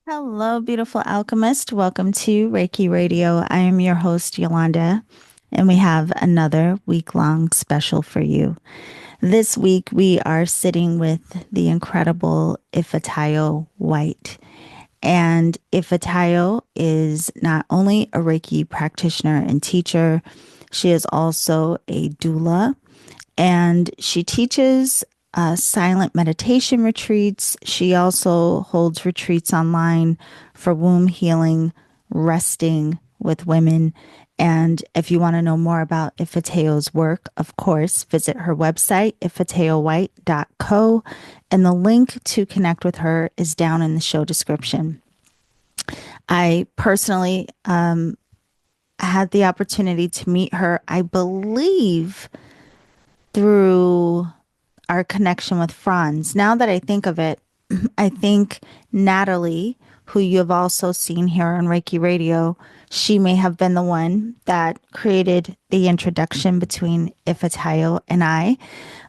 Hello, beautiful alchemist. Welcome to Reiki Radio. I am your host, Yolanda, and we have another week-long special for you. This week, we are sitting with the incredible Ifetayo White. And Ifetayo is not only a Reiki practitioner and teacher, she is also a doula, and she teaches silent meditation retreats. She also holds retreats online for womb healing, resting with women. And if you want to know more about Ifetayo's work, of course, visit her website, ifetayowhite.co. And the link to connect with her is down in the show description. I personally had the opportunity to meet her, I believe, through our connection with Franz. Now that I think of it, I think Natalie, who you have also seen here on Reiki Radio, she may have been the one that created the introduction between Ifetayo and I,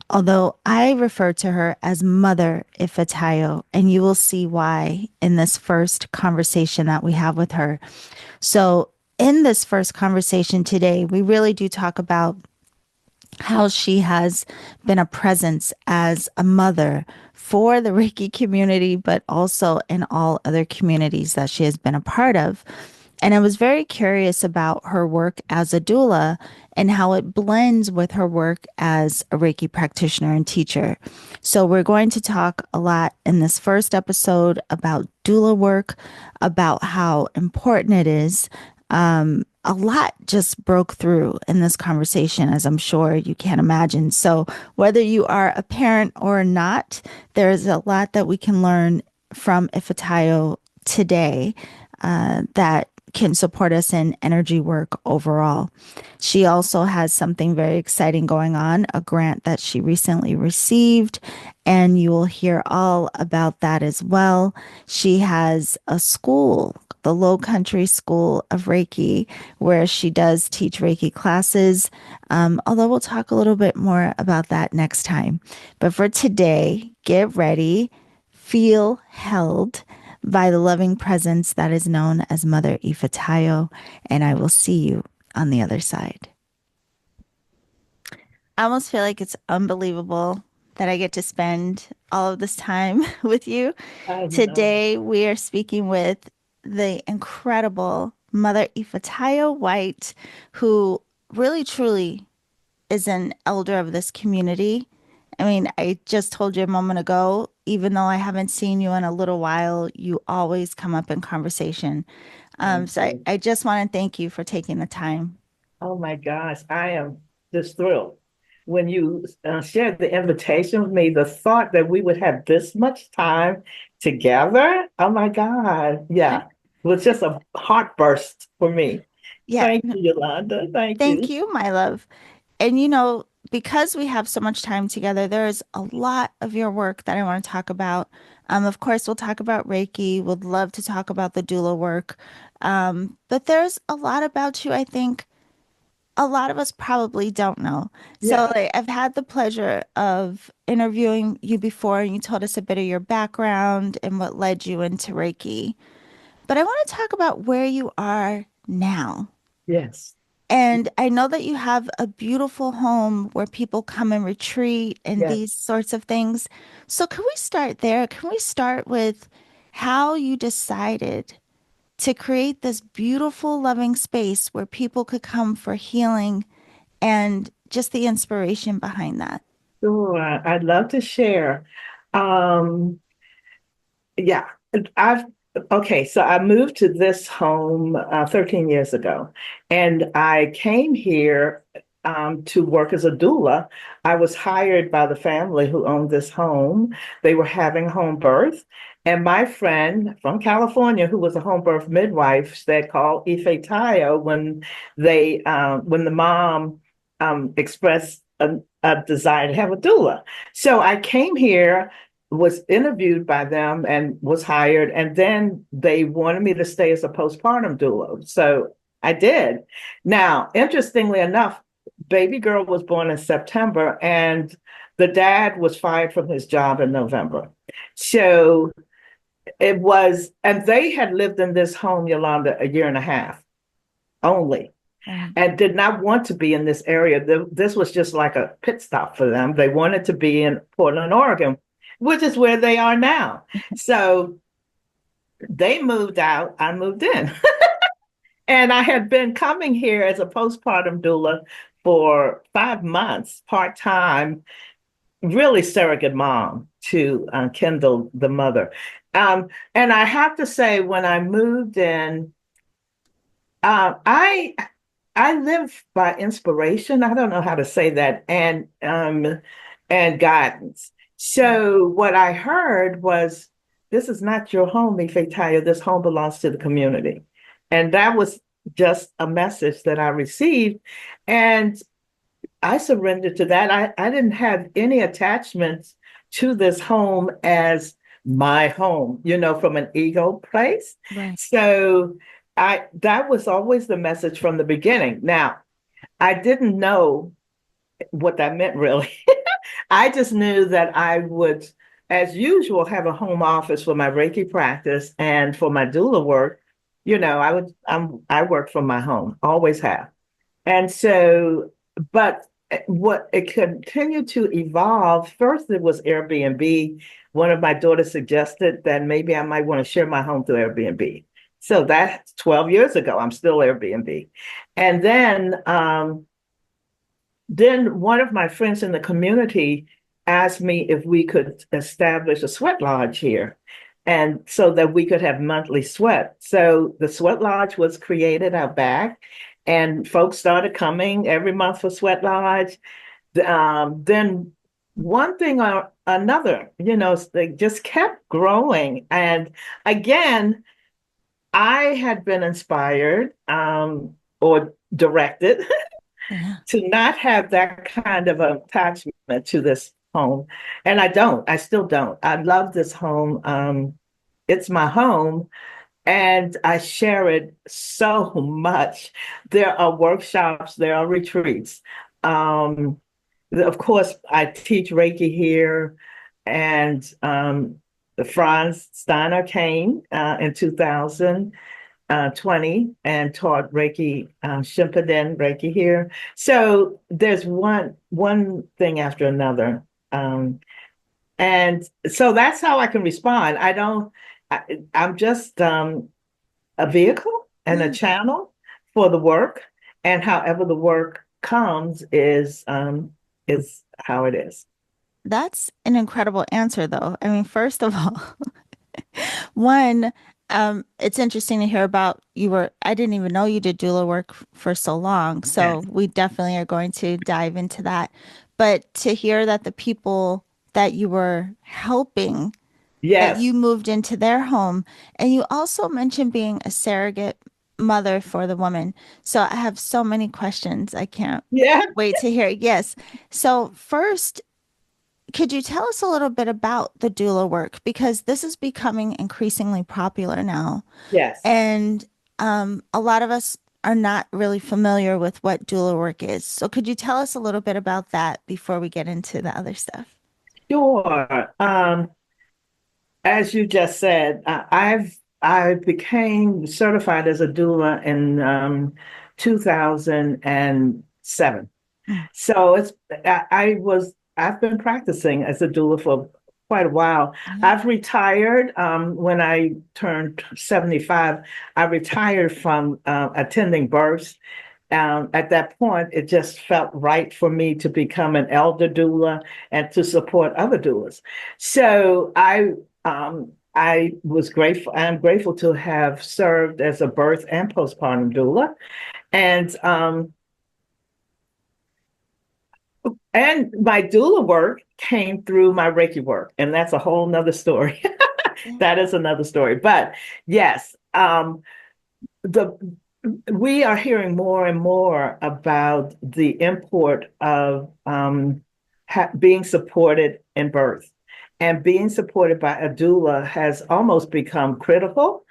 although I refer to her as Mother Ifetayo, and you will see why in this first conversation that we have with her. So, in this first conversation today, we really do talk about how she has been a presence as a mother for the Reiki community, but also in all other communities that she has been a part of. And I was very curious about her work as a doula and how it blends with her work as a Reiki practitioner and teacher. So, we're going to talk a lot in this first episode about doula work, about how important it is. A lot just broke through in this conversation, as I'm sure you can imagine. So, whether you are a parent or not, there's a lot that we can learn from Ifetayo today that can support us in energy work overall. She also has something very exciting going on, a grant that she recently received, and you will hear all about that as well. She has a school, the Lowcountry School of Reiki, where she does teach Reiki classes. Although we'll talk a little bit more about that next time. But for today, get ready, feel held by the loving presence that is known as Mother Ifetayo, and I will see you on the other side. I almost feel like it's unbelievable that I get to spend all of this time with you. I know. Today, we are speaking with the incredible Mother Ifetayo White, who really truly is an elder of this community. I mean, I just told you a moment ago, even though I haven't seen you in a little while, you always come up in conversation. Thank So you. I just want to thank you for taking the time. Oh my gosh, I am just thrilled. When you shared the invitation with me, the thought that we would have this much time together, oh my God, yeah, was just a heartburst for me. Yeah, Thank you, Yolanda. Thank thank you. you, my love. And because we have so much time together, there's a lot of your work that I want to talk about. Of course, we'll talk about Reiki. Would love to talk about the doula work. But there's a lot about you, I think, a lot of us probably don't know. So, Yeah. like, I've had the pleasure of interviewing you before, and you told us a bit of your background and what led you into Reiki. But I want to talk about where you are now. Yes. And I know that you have a beautiful home where people come and retreat and Yes. these sorts of things. So, can we start there? Can we start with how you decided to create this beautiful, loving space where people could come for healing and just the inspiration behind that? Sure. I'd love to share. Um, Yeah, I've okay. So I moved to this home 13 years ago, and I came here to work as a doula. I was hired by the family who owned this home. They were having home birth, and my friend from California, who was a home birth midwife, said, "Call Ifetayo," when the mom expressed a desire to have a doula. So I came here, was interviewed by them and was hired, and then they wanted me to stay as a postpartum doula, so I did. Now, interestingly enough, baby girl was born in September, and the dad was fired from his job in November. So it was, and they had lived in this home, Yolanda, a year and a half only, Right. and did not want to be in this area. This was just like a pit stop for them. They wanted to be in Portland, Oregon, which is where they are now. So they moved out, I moved in. And I had been coming here as a postpartum doula for 5 months, part time, really surrogate mom to Kendall, the mother. And I have to say, when I moved in, uh, I I live by inspiration. I don't know how to say that, and guidance. So what I heard was, "This is not your home, Ifetayo. This home belongs to the community," and that was just a message that I received, and I surrendered to that. I didn't have any attachments to this home as my home, from an ego place. Right. So I that was always the message from the beginning. Now, I didn't know what that meant really. I just knew that I would, as usual, have a home office for my Reiki practice and for my doula work. I work from my home, always have. And so, but what it continued to evolve. First, it was Airbnb. One of my daughters suggested that maybe I might want to share my home through Airbnb. So that's 12 years ago. I'm still Airbnb. And then one of my friends in the community asked me if we could establish a sweat lodge here, and so that we could have monthly sweat. So the sweat lodge was created out back, and folks started coming every month for sweat lodge. Then one thing or another, they just kept growing. And again, I had been inspired, or directed Yeah. to not have that kind of attachment to this home. And I still don't. I love this home. It's my home, and I share it so much. There are workshops, there are retreats. Um, of course, I teach Reiki here, and Franz Steiner came in 2020 and taught Reiki, Shimpiden Reiki here. So there's one thing after another. And so that's how I can respond. I'm just a vehicle and a Mm. channel for the work, and however the work comes is how it is. That's an incredible answer, though. I mean, first of all, one, it's interesting to hear about I didn't even know you did doula work for so long. So Yes. we definitely are going to dive into that. But to hear that the people that you were helping, that Yes. you moved into their home, and you also mentioned being a surrogate mother for the woman. So I have so many questions. I can't Yeah. wait to hear. Yes. So first, could you tell us a little bit about the doula work? Because this is becoming increasingly popular now. Yes. And a lot of us are not really familiar with what doula work is. So could you tell us a little bit about that before we get into the other stuff? Sure. As you just said, I became certified as a doula in 2007. Mm. So I've been practicing as a doula for quite a while. Yeah. I've retired when I turned 75. I retired from attending births. At that point, it just felt right for me to become an elder doula and to support other doulas. So I was grateful. I'm grateful to have served as a birth and postpartum doula, and my doula work came through my Reiki work, and that's a whole nother story. Yeah. That is another story. But yes, the we are hearing more and more about the import of being supported in birth. And being supported by a doula has almost become critical.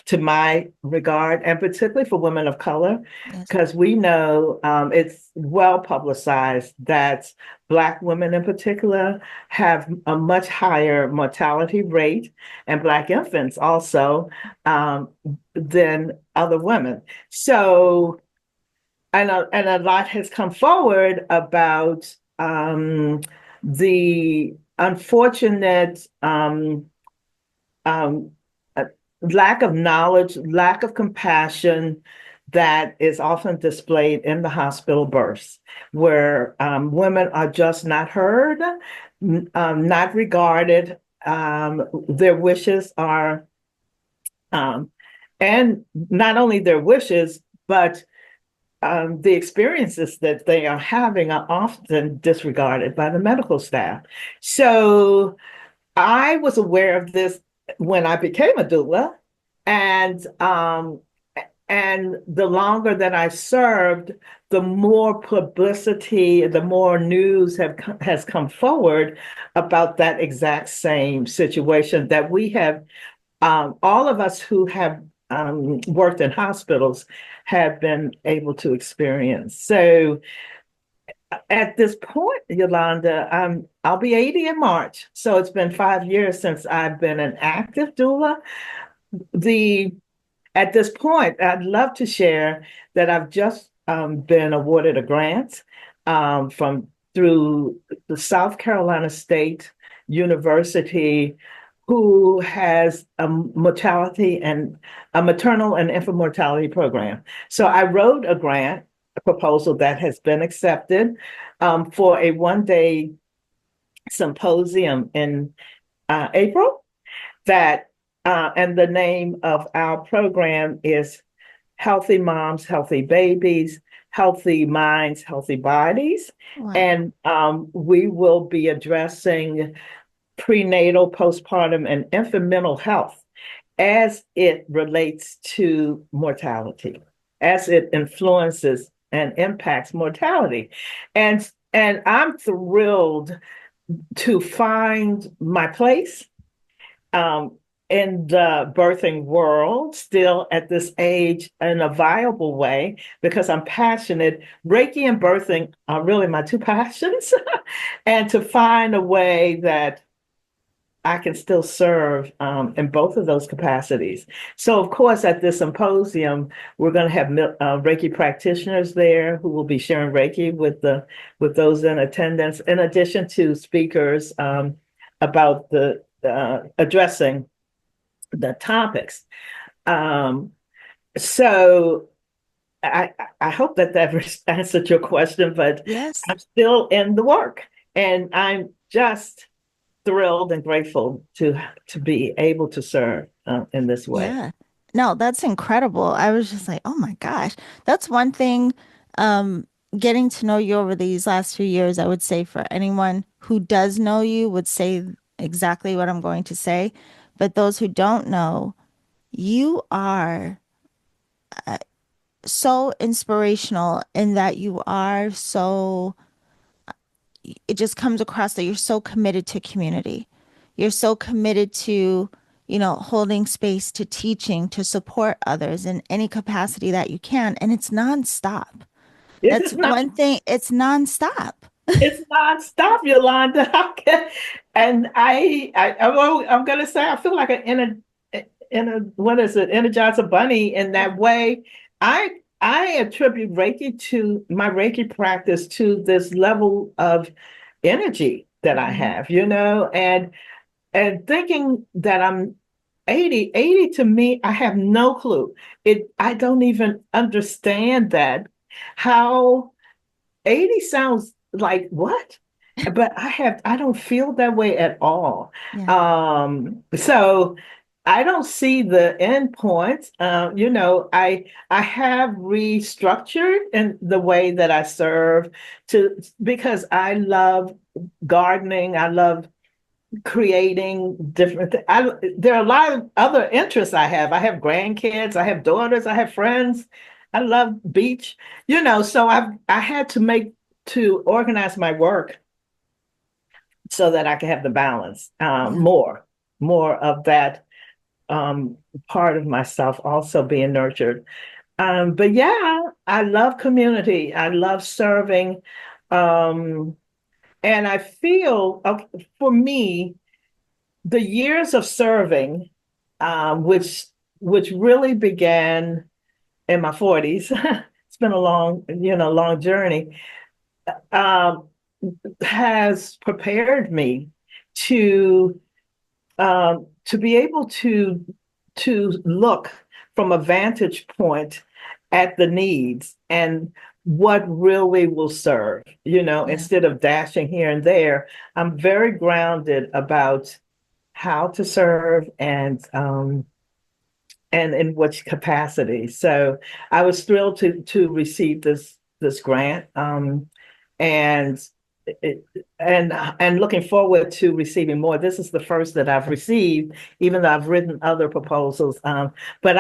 to my regard, and particularly for women of color, Yes. because we know it's well publicized that Black women in particular have a much higher mortality rate, and Black infants also, um, than other women. So, and a lot has come forward about the unfortunate um, uh, lack of knowledge, lack of compassion that is often displayed in the hospital births, where women are just not heard, not regarded. Their wishes are, um, and not only their wishes, but the experiences that they are having are often disregarded by the medical staff. So I was aware of this when I became a doula, and the longer that I served, the more publicity, the more news has come forward about that exact same situation that we have. All of us who have worked in hospitals have been able to experience. So at this point, Yolanda, I'll be 80 in March. So it's been 5 years since I've been an active doula. The At this point, I'd love to share that I've just been awarded a grant from through the South Carolina State University, who has a maternal and infant mortality program. So I wrote a grant proposal that has been accepted for a 1 day symposium in April. That and the name of our program is Healthy Moms, Healthy Babies, Healthy Minds, Healthy Bodies. Wow. And we will be addressing prenatal, postpartum, and infant mental health as it relates to mortality, as it influences and impacts mortality. And I'm thrilled to find my place um, in the birthing world still at this age in a viable way, because I'm passionate. Reiki and birthing are really my two passions. And to find a way that I can still serve in both of those capacities. So, of course, at this symposium, we're going to have Reiki practitioners there who will be sharing Reiki with those in attendance, in addition to speakers about the addressing the topics. Um, so, I I hope that answered your question, but Yes. I'm still in the work, and I'm just thrilled and grateful to be able to serve in this way. Yeah. No, that's incredible. I was just like, oh my gosh. That's one thing, um, getting to know you over these last few years, I would say for anyone who does know you would say exactly what I'm going to say. But those who don't know, you are so inspirational in that you are so, it just comes across that you're so committed to community. You're so committed to, holding space, to teaching, to support others in any capacity that you can. And it's nonstop. It That's is not. one thing, it's nonstop. It's nonstop, Yolanda. And I'm gonna say I feel like in a what is it, Energizer Bunny in that way. I attribute Reiki to my Reiki practice to this level of energy that I Mhm. have, and thinking that I'm 80 to me, I have no clue. I don't even understand that. How 80 sounds like what? But I don't feel that way at all. Yeah. So I don't see the end point. I have restructured in the way that I serve because I love gardening. I love creating different there are a lot of other interests I have. I have grandkids, I have daughters, I have friends. I love beach, so I had to organize my work so that I can have the balance, Yeah. more of that part of myself also being nurtured. But yeah, I love community. I love serving. Um, and I feel, for me, the years of serving, which really began in my 40s. It's been a long journey. Um, has prepared me to to be able to look from a vantage point at the needs and what really will serve, Yeah. instead of dashing here and there. I'm very grounded about how to serve and in which capacity. So I was thrilled to receive this grant, and it, and looking forward to receiving more. This is the first that I've received, even though I've written other proposals. But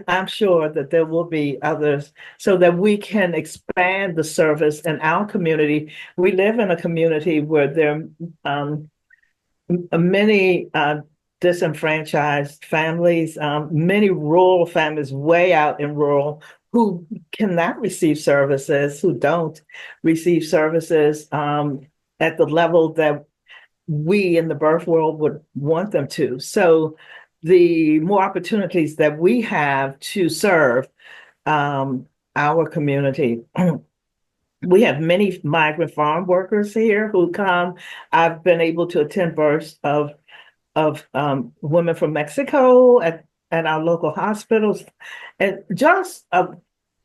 I'm sure that there will be others, so that we can expand the service in our community. We live in a community where there um, many disenfranchised families, many rural families way out in rural who cannot receive services, who don't receive services at the level that we in the birth world would want them to. So the more opportunities that we have to serve um, our community. We have many migrant farm workers here who come. I've been able to attend births of women from Mexico at our local hospitals, and just a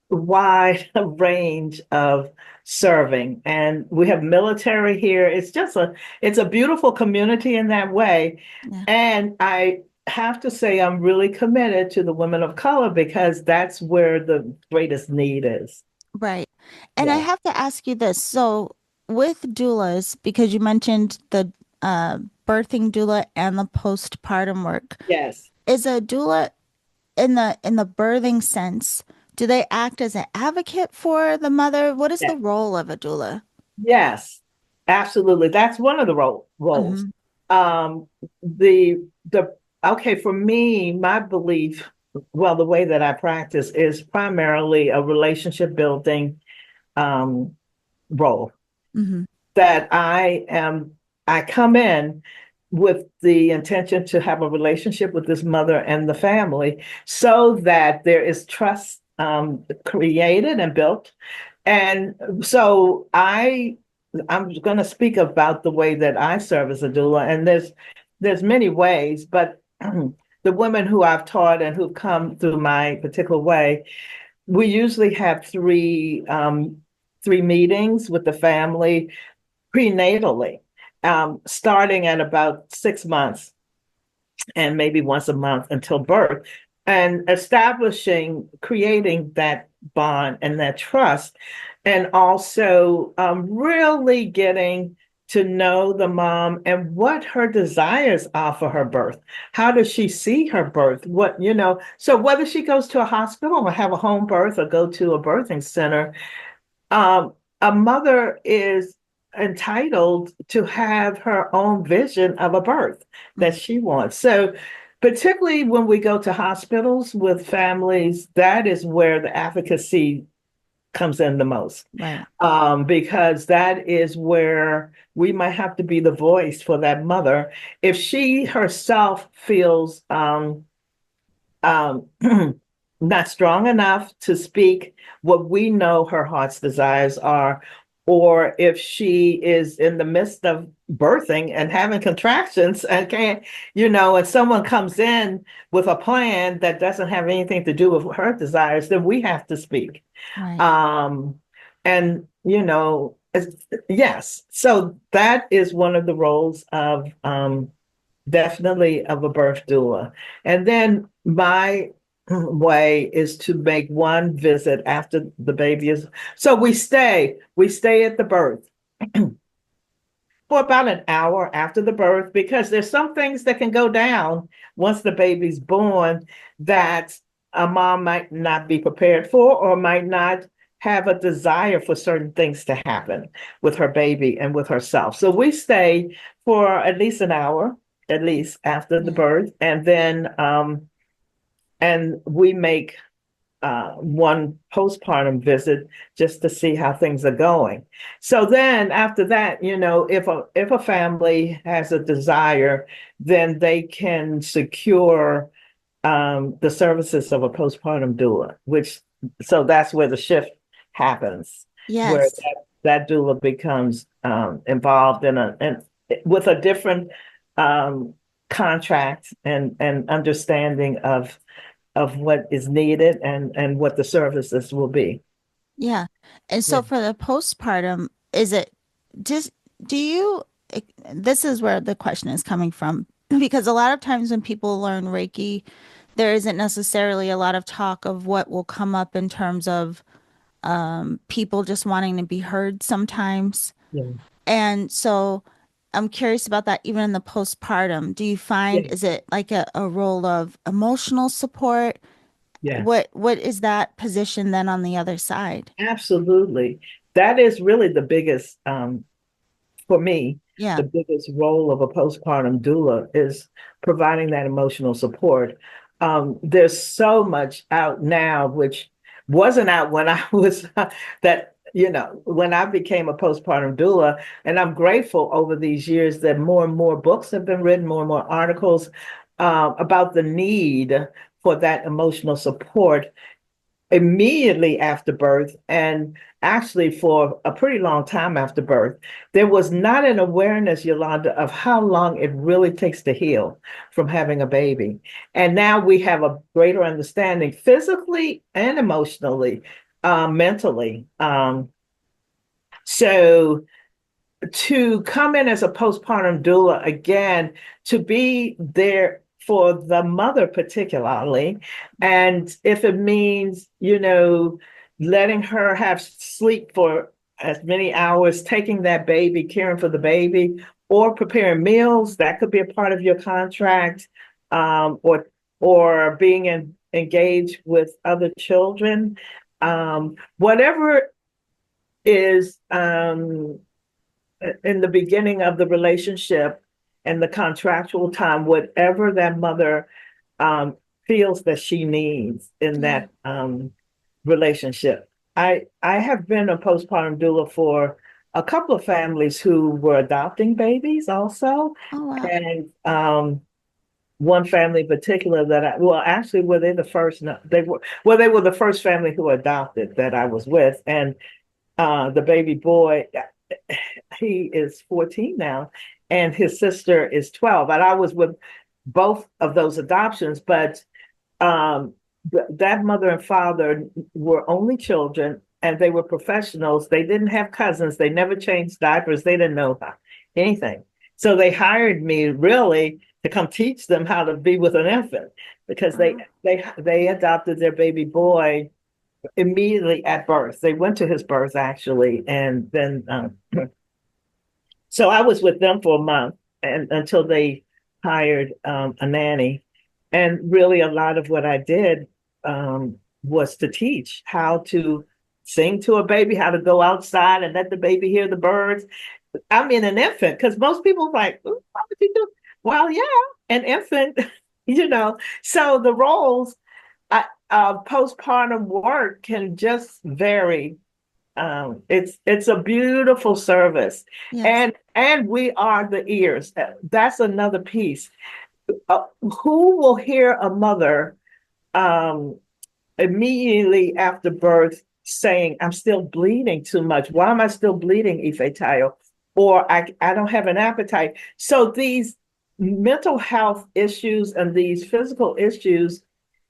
wide range of serving. And we have military here. It's a beautiful community in that way. Yeah. And I have to say I'm really committed to the women of color because that's where the greatest need is. Right. And I Yeah. have to ask you this. So with doulas, because you mentioned the uh, birthing doula and the postpartum work, Yes. is a doula in the birthing sense, do they act as an advocate for the mother? What is the Yes. role of a doula? Yes, absolutely. That's one of the roles. Hmm. Um, the okay, for me, my belief, well, the way that I practice is primarily a relationship building um role. Hmm. That I come in with the intention to have a relationship with this mother and the family so that there is trust created and built. And so I'm going to speak about the way that I serve as a doula, and there's many ways, but the women who I've taught and who've come through my particular way, we usually have three meetings with the family prenatally, starting at about 6 months and maybe once a month until birth, and establishing, creating that bond and that trust, and also really getting to know the mom and what her desires are for her birth. How does she see her birth? So whether she goes to a hospital or have a home birth or go to a birthing center, um, a mother is entitled to have her own vision of a birth that she wants. So, particularly when we go to hospitals with families, that is where the advocacy comes in the most, Right. because that is where we might have to be the voice for that mother. If she herself feels um, not strong enough to speak what we know her heart's desires are, or if she is in the midst of birthing and having contractions and can't, and someone comes in with a plan that doesn't have anything to do with her desires, then we have to speak. Right. Um, and, yes, so that is one of the roles of definitely of a birth doula. And then my way is to make one visit after the baby is, so we stay at the birth for about an hour after the birth, because there's some things that can go down once the baby's born that a mom might not be prepared for, or might not have a desire for certain things to happen with her baby and with herself. So we stay for at least an hour, at least after the Yeah. birth, and then and we make one postpartum visit just to see how things are going. So then after that, if a family has a desire, then they can secure the services of a postpartum doula, which so that's where the shift happens, where Yes. that doula becomes involved in with a different um, contract and understanding of what is needed and what the services will be. Yeah. And Yeah. so for the postpartum, is it just, do you, this is where the question is coming from, because a lot of times when people learn Reiki, there isn't necessarily a lot of talk of what will come up in terms of people just wanting to be heard sometimes. Yeah. And so I'm curious about that even in the postpartum. Do you find, Yeah. is it like a role of emotional support? Yes. What is that position then on the other side? Absolutely. That is really the biggest for me, Yeah. the biggest role of a postpartum doula is providing that emotional support. There's so much out now, which wasn't out when I was when I became a postpartum doula. And I'm grateful over these years that more and more books have been written, more and more articles about the need for that emotional support immediately after birth, and actually for a pretty long time after birth. There was not an awareness, Yolanda, of how long it really takes to heal from having a baby. And now we have a greater understanding physically and emotionally, mentally. So to come in as a postpartum doula again, to be there for the mother particularly, and if it means, letting her have sleep for as many hours, taking that baby, caring for the baby, or preparing meals, that could be a part of your contract, or being engaged with other children, whatever is in the beginning of the relationship and the contractual time, whatever that mother um, feels that she needs in Yeah. that relationship. I have been a postpartum doula for a couple of families who were adopting babies also, Oh, wow. and one family in particular that actually were they the first? No, they were the first family who adopted that I was with, and the baby boy, he is 14 now, and his sister is 12. And I was with both of those adoptions, but that mother and father were only children and they were professionals. They didn't have cousins. They never changed diapers. They didn't know anything. So they hired me really to come teach them how to be with an infant because Wow. they adopted their baby boy immediately at birth. They went to his birth actually, and then so I was with them for a month and until they hired a nanny. And really, a lot of what I did was to teach how to sing to a baby, how to go outside and let the baby hear the birds. I mean, an infant, because most people are like, "Ooh, what would you do?" Well, yeah, an infant, So the roles, postpartum work can just vary. It's a beautiful service, Yes. and we are the ears. That's another piece. Who will hear a mother um, immediately after birth saying, "I'm still bleeding too much. Why am I still bleeding, Ifetayo?" Or I don't have an appetite. So these mental health issues and these physical issues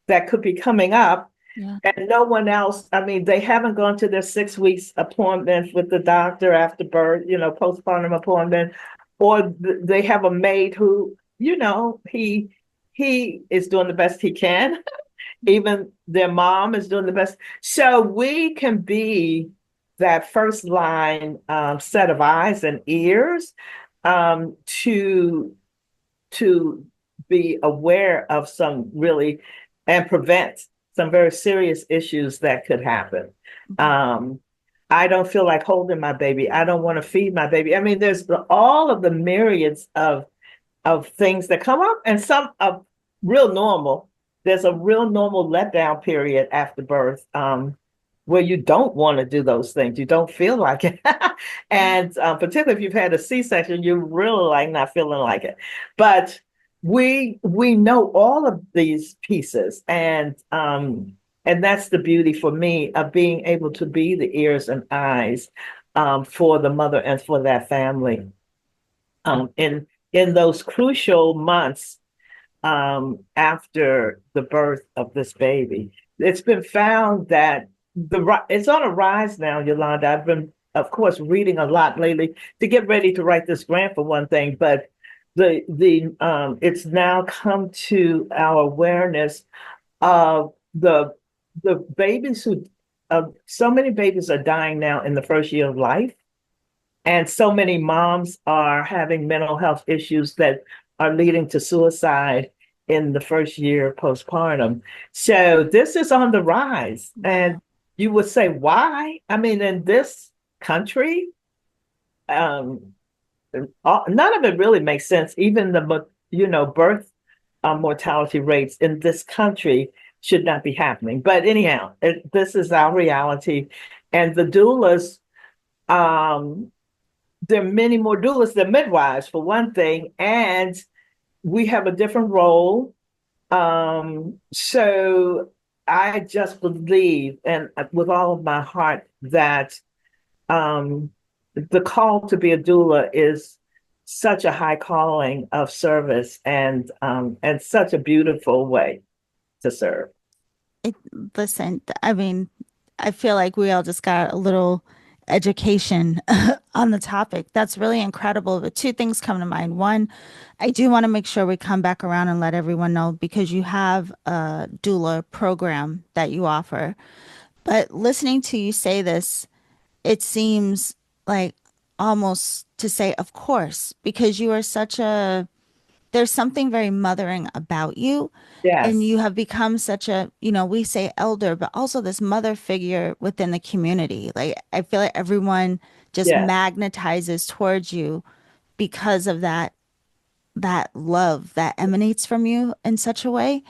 that could be coming up, Yeah. and no one else, I mean, they haven't gone to their 6 weeks appointment with the doctor after birth, postpartum appointment, or they have a maid who, he is doing the best he can. Even their mom is doing the best. So we can be that first line set of eyes and ears to be aware of some really and prevent some very serious issues that could happen. Mhm. Um, I don't feel like holding my baby. I don't want to feed my baby. I mean, there's all of the myriads of things that come up, and some are real normal. there's a real normal letdown period after birth, where you don't want to do those things. You don't feel like it. And particularly if you've had a C-section, you're really like not feeling like it. But we know all of these pieces, and that's the beauty for me of being able to be the ears and eyes for the mother and for that family in those crucial months after the birth of this baby. It's been found that it's on a rise now, Yolanda. I've been, of course, reading a lot lately to get ready to write this grant for one thing, but the it's now come to our awareness of the babies who so many babies are dying now in the first year of life, and so many moms are having mental health issues that are leading to suicide in the first year postpartum. So this is on the rise. Wow. And you would say, why? I mean, in this country, um, none of it really makes sense. Even birth mortality rates in this country should not be happening. But anyhow, this is our reality. And the doulas, um, there are many more doulas than midwives, for one thing, and we have a different role. So I just believe, and with all of my heart, that um, the call to be a doula is such a high calling of service, and such a beautiful way to serve. It, listen, I mean, I feel like we all just got a little education on the topic. That's really incredible. But two things come to mind. One, I do want to make sure we come back around and let everyone know because you have a doula program that you offer. But listening to you say this, it seems like almost to say, of course, because you are such a there's something very mothering about you. And Yes, you have become such a, you know, we say elder, but also this mother figure within the community. Like, I feel like everyone just yes, magnetizes towards you because of that love that emanates from you in such a way.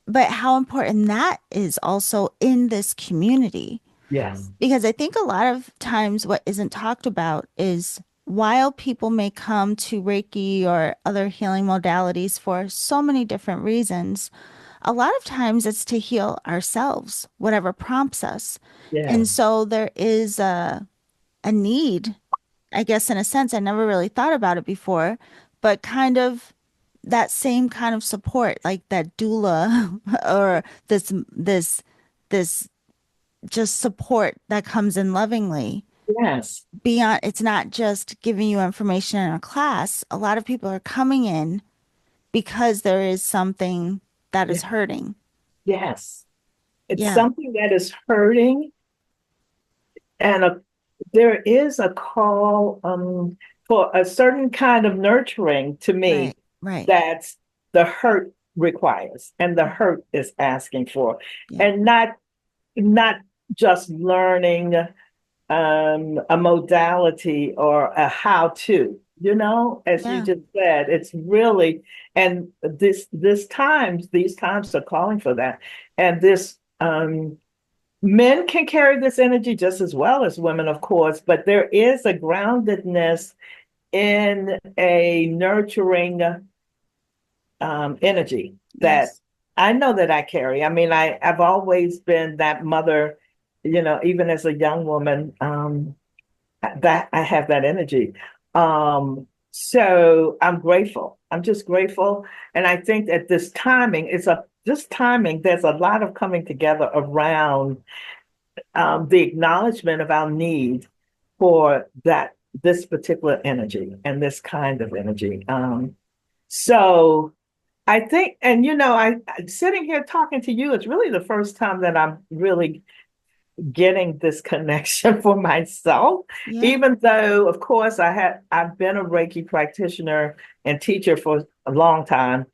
But how important that is also in this community. yes, Because I think a lot of times what isn't talked about is while people may come to Reiki or other healing modalities for so many different reasons, a lot of times it's to heal ourselves, whatever prompts us. And yes, so there is a need, I guess, in a sense, I never really thought about it before, but kind of that same kind of support, like that doula or this just support that comes in lovingly yes, beyond. It's not just giving you information in a class. A lot of people are coming in because there is something that is yes, hurting. yes. It's Yeah. something that is hurting, and there is a call for a certain kind of nurturing to me Right. Right. that the hurt requires and the hurt is asking for, Yeah. and not just learning a modality or a how to, as you Yeah. just said. It's really, and these times are calling for that. And this men can carry this energy just as well as women, of course, but there is a groundedness in a nurturing energy that Yes. I know that I carry. I mean, I've always been that mother, even as a young woman, that I have that energy. So I'm grateful. I'm just grateful. And I think that this timing, there's a lot of coming together around the acknowledgement of our need for this particular energy and this kind of energy. So I think, and sitting here talking to you, it's really the first time that I'm really getting this connection for myself. Yeah. Even though, of course, I've been a Reiki practitioner and teacher for a long time,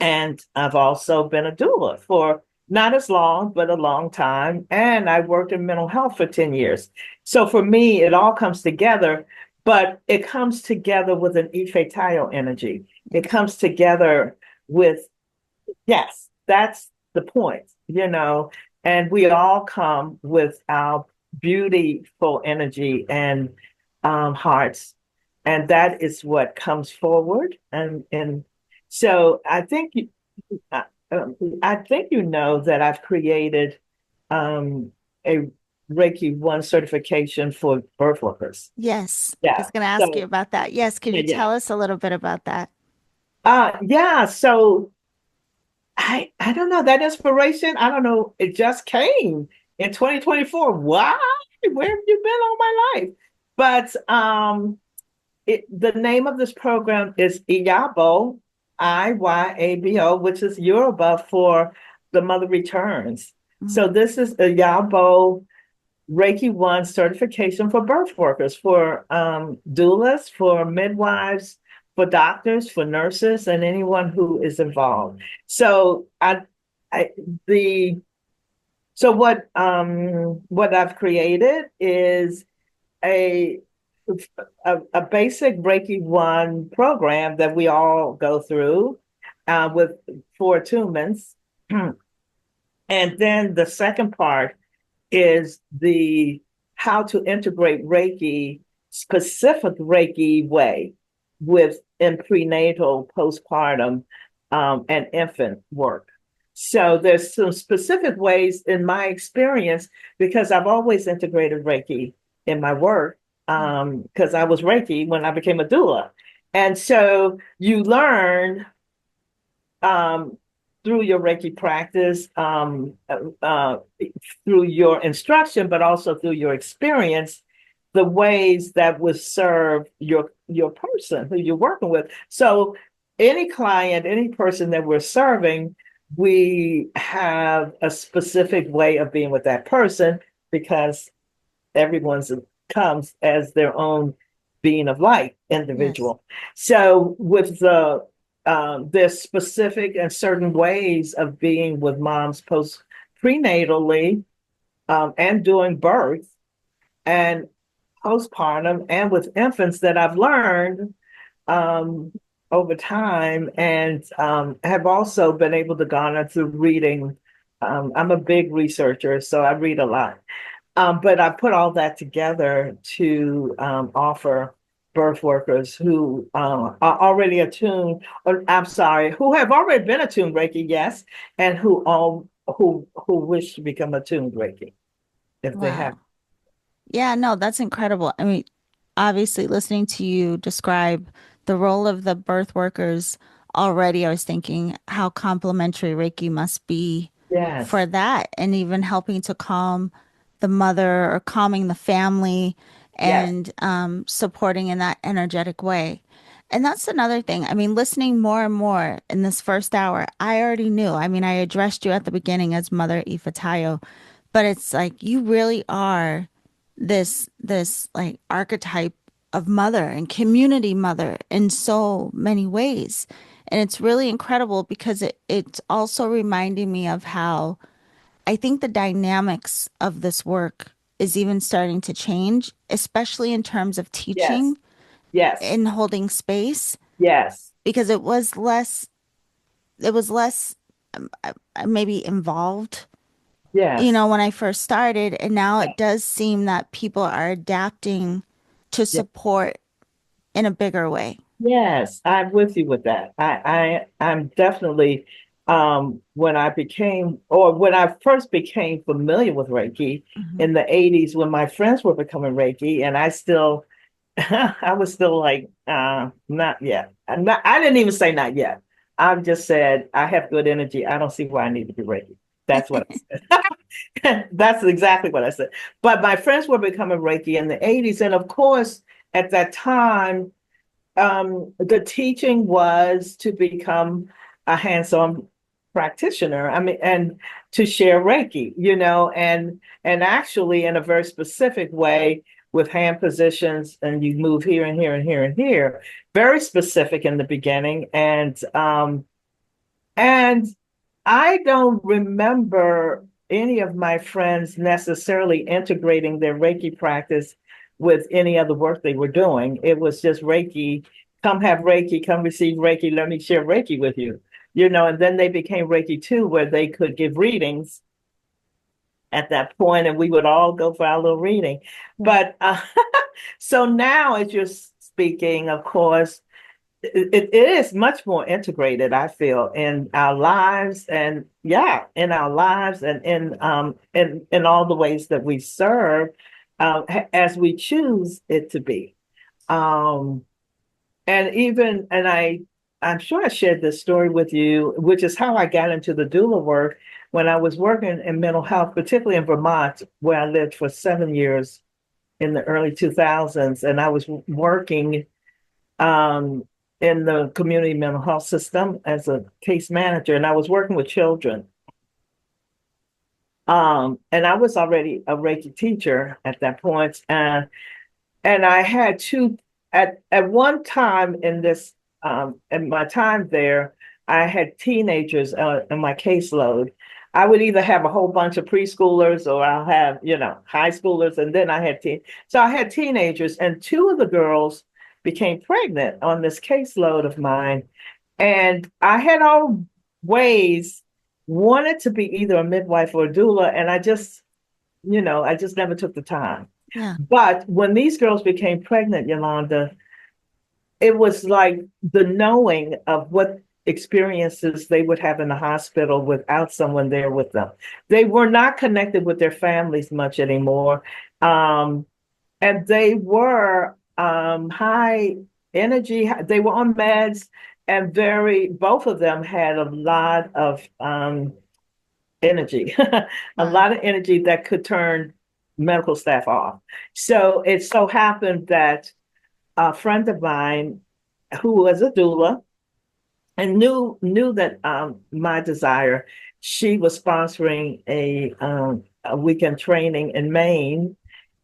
and I've also been a doula for not as long, but a long time. And I worked in mental health for 10 years. So for me, it all comes together, but it comes together with an Ifetayo energy. It Yes. comes together with Yes, that's the point, and we all come with our beautiful energy and hearts, and that is what comes forward. And so uh, I think that I've created um, a Reiki One certification for birth workers. Yes, I Yeah. was going to ask you So about that. Yes, could yeah, you yeah. tell us a little bit about that? Yeah. So I don't know that inspiration. I don't know. It just came in 2024. Why? Where have you been all my life? But the name of this program is Iyabo, Iyabo, which is Yoruba for the mother returns. Mm. So this is Iyabo Reiki One certification for birth workers, for doulas, for midwives, for doctors, for nurses, and anyone who is involved. So I the so what I've created is a a basic Reiki One program that we all go through with 4 attunements, and then the second part is the how to integrate Reiki, specific Reiki way with in prenatal, postpartum, and infant work. So there's some specific ways in my experience because I've always integrated Reiki in my work because I was Reiki when I became a doula. And so you learn um, through your Reiki practice, through your instruction, but also through your experience, the ways that would serve your person who you're working with. So any client, any person that we're serving, we have a specific way of being with that person because everyone's comes as their own being of light Yes. individual. So with there's specific and certain ways of being with moms post prenatally and during birth and postpartum and with infants that I've learned um, over time and have also been able to garner through reading. I'm a big researcher, so I read a lot. But I put all that together to offer birth workers who are already attuned, or I'm sorry, who have already been attuned Reiki, yes, and who wish to become attuned Reiki if they have. Wow. Yeah, no, that's incredible. I mean, obviously, listening to you describe the role of the birth workers already, I was thinking how complementary Reiki must be for Yes, that, and even helping to calm the mother or calming the family yes, and supporting in that energetic way. And that's another thing. I mean, listening more and more in this first hour, I already knew. I mean, I addressed you at the beginning as Mother Ifetayo, but it's like you really are this like archetype of mother and community mother in so many ways. And it's really incredible because it's also reminding me of how I think the dynamics of this work is even starting to change, especially in terms of yes, teaching yes, and holding space, yes, because it was less maybe involved, yes, when I first started. And now it does seem that people are adapting to yes. support in a bigger way. Yes, I'm with you with that. I'm definitely when I first became familiar with Reiki Hmm. in the 80s when my friends were becoming Reiki and I still I was still like not yet. I didn't even say not yet. I just said I have good energy. I don't see why I need to be Reiki. That's what I said. That's exactly what I said. But my friends were becoming Reiki in the 80s and of course at that time the teaching was to become a hands-on practitioner. I mean, and to share Reiki, and actually in a very specific way with hand positions, and you move here and here and here and here. Very specific in the beginning, and I don't remember any of my friends necessarily integrating their Reiki practice with any other work they were doing. It was just Reiki, come have Reiki, come receive Reiki, let me share Reiki with you. and then they became Reiki too, where they could give readings at that point, and we would all go for our little reading. But so now, as you're speaking, of course, it is much more integrated, I feel, in our lives, and yeah, in our lives, and in all the ways that we serve, as we choose it to be. Um, I'm sure I shared this story with you, which is how I got into the doula work when I was working in mental health, particularly in Vermont, where I lived for 7 years in the early 2000s. And I was working um, in the community mental health system as a case manager, and I was working with children. And I was already a Reiki teacher at that point. And I had two at one time in my time there, I had teenagers in my caseload. I would either have a whole bunch of preschoolers or I'll have, high schoolers, and then I had so I had teenagers, and two of the girls became pregnant on this caseload of mine. And I had always wanted to be either a midwife or a doula, and I just never took the time. Yeah. But when these girls became pregnant, Yolanda, it was like the knowing of what experiences they would have in the hospital without someone there with them. They were not connected with their families much anymore. Um, and they were high energy, they were on meds, and both of them had a lot of energy, a Wow. lot of energy that could turn medical staff off. So it so happened that a friend of mine who was a doula and knew that my desire, she was sponsoring a weekend training in Maine,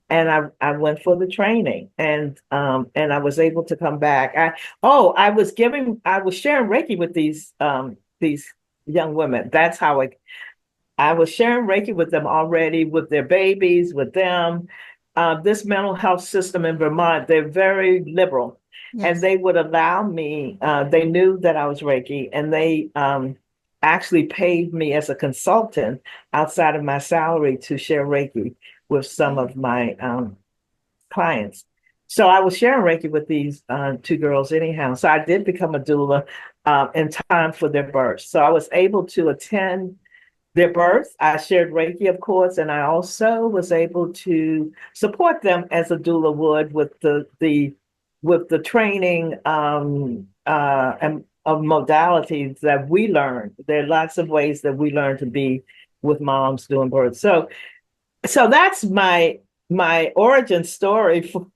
and I went for the training, and I was able to come back. I was sharing Reiki with these young women. That's how I was sharing Reiki with them already, with their babies, with them. This mental health system in Vermont, they're very liberal, and Yes. they would allow me. They knew that I was Reiki, and they actually paid me as a consultant outside of my salary to share Reiki with some of my clients. So I was sharing Reiki with these two girls anyhow. So I did become a doula in time for their birth. So I was able to attend their birth. I shared Reiki, of course, and I also was able to support them as a doula would with the training and of modalities that we learned. There are lots of ways that we learn to be with moms doing birth. So that's my origin story for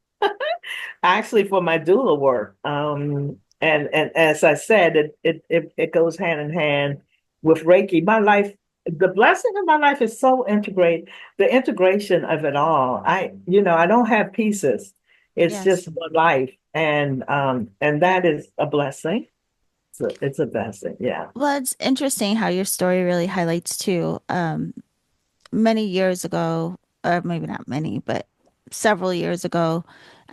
actually for my doula work. And as I said, it goes hand in hand with Reiki. My life, the blessing of my life is so integrate, the integration of it all. I don't have pieces. It's Yes. just one life. And that is a blessing. It's a blessing. Yeah. Well, it's interesting how your story really highlights too. Many years ago, or maybe not many, but several years ago,